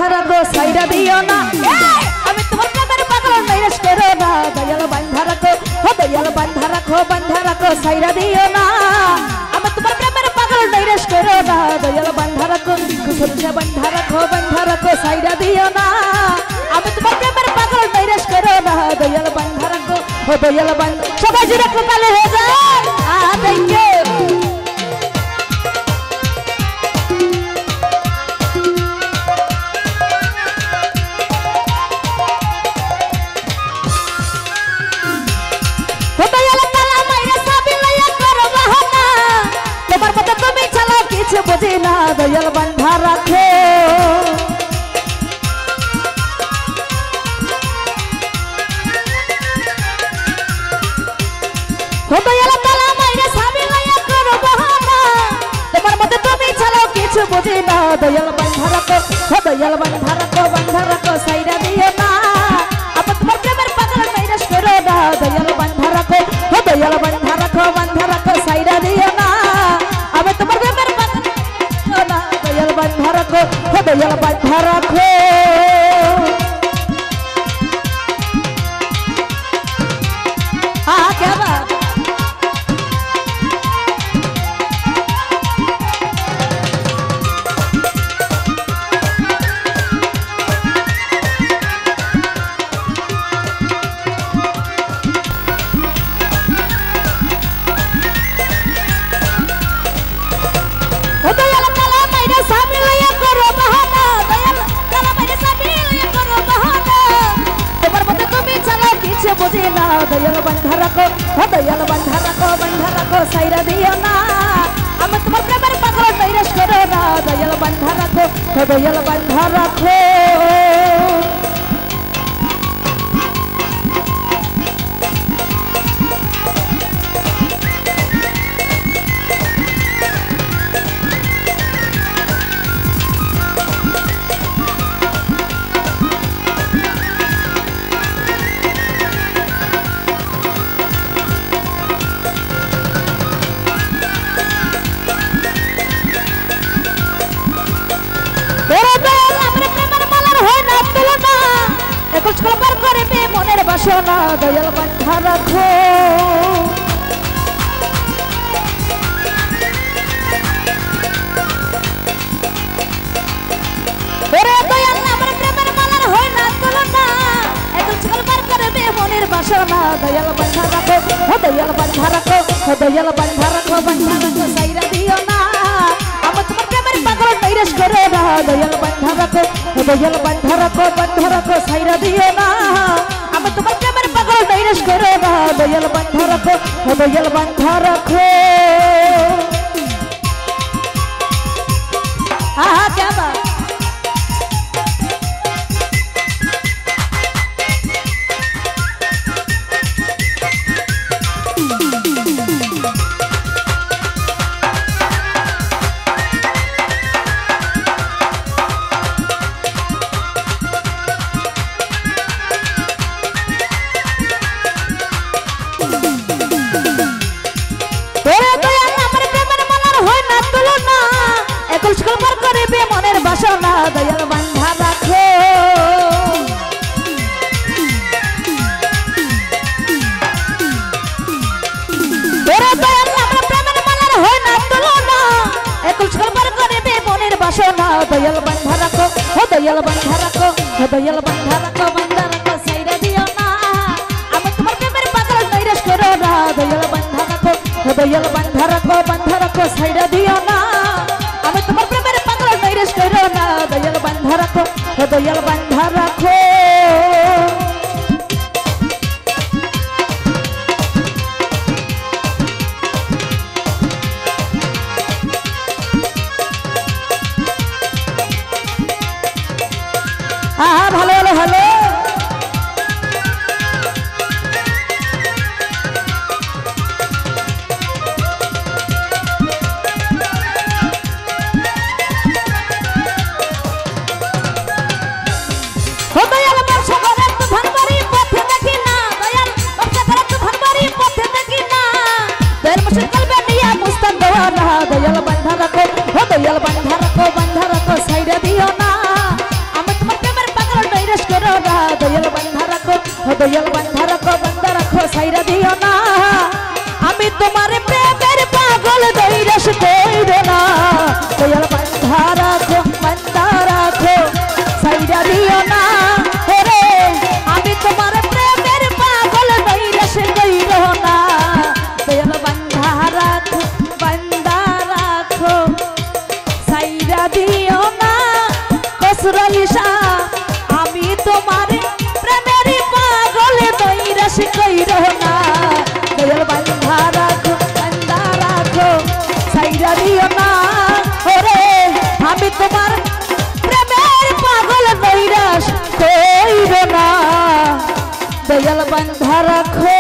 बांधा रखो साइडा दियो ना हमें तुम्हार प्रेमेर पागल नैराश करो ना दयाल बांधा रखो हो दयाल बांधा रखो साइडा दियो ना हमें तुम्हार प्रेमेर पागल नैराश करो ना दयाल बांधा रखो कुसुम से बांधा रखो साइडा दियो ना हमें तुम्हार प्रेमेर पागल नैराश करो ना दयाल बांधा रखो हो दयाल बांधा सबाई जुड़े कृपाले हो जाए थैंक यू बुझे ना दयाल बांधा रखो हो दयाल ताला माइरे साबी लया करो बहाना तुम्हार मते তুমি ছাড়াও কিছু বুঝে না দয়াল বাंधा रखो हो दयाल बांधा रखो साइडा दियो ना अब तुम्हार प्रेमेर पागल नैराश करो ना दयाल बांधा रखो हो दयाल बांधा रखो साइडा दियो ना अब तुम्हार प्रेमेर दयाल बांधा रखो हो दयाल बांधा रखो हाँ क्या बात दयाल बांधा रखो हो दयाल बांधा रखो साइडा दियो ना हम तुम्हार प्रेमेर पागल नैराश करो ना दयाल बांधा रखो हो दयाल बांधा रखो बासना दयाल बांधा रखो दयाल আমার প্রেমের মালার হয় না তুলনা একল ছল পার করবে মনের বাসনা দয়াল বাंधा रखो हो दयाल बांधा रखो हो दयाल बांधा रखो साइडा दियो ना हम तुम्हार प्रेमेर पागल नैराश करो ना दयाल बांधा रखो हो दयाल बांधा रखो साइडा दियो ना हम तुम्हार प्रेमेर पागल नैराश करो ना दयाल बांधा रखो हो दयाल बांधा रखो हाँ क्या बात दयाल बांधा रखो दयाल আমার প্রেমের মালার হয় না তুলনা একল ছল পার করবে মনের বাসনা দয়াল বাंधा रखो हो दयाल बांधा रखो हो दयाल बांधा रखो साइडा दियो ना हम तुम्हार प्रेमेर पागल नैराश करो ना दयाल बांधा रखो हो दयाल बांधा रखो साइडा दियो ना हम तुम्हार प्रेमेर पागल नैराश करो ना दयाल बांधा रखो हो दयाल बांधा रखो हाँ ভালো ভালো ভালো दयाल बांधा रखो साइडा दियो ना দয়াল বান্ধা রাখো বান্ধা রাখো সাইরা দিও না আমি তোমার প্রেমের পাগল দইরাস কইরো না দয়াল বান্ধা রাখো সাইরা দিও না ওরে আমি তোমার প্রেমের পাগল দইরাস কইরো না দয়াল বান্ধা রাখো সাইরা দিও না কসরালিশা আমি তোমার প্রেমের পাগল দইরাস কইরো না দয়াল বান্ধা রাখো সাইরা দিও না ওরে আমি তোমার প্রেমের পাগল দইরাস কইরো না দয়াল বান্ধা রাখো।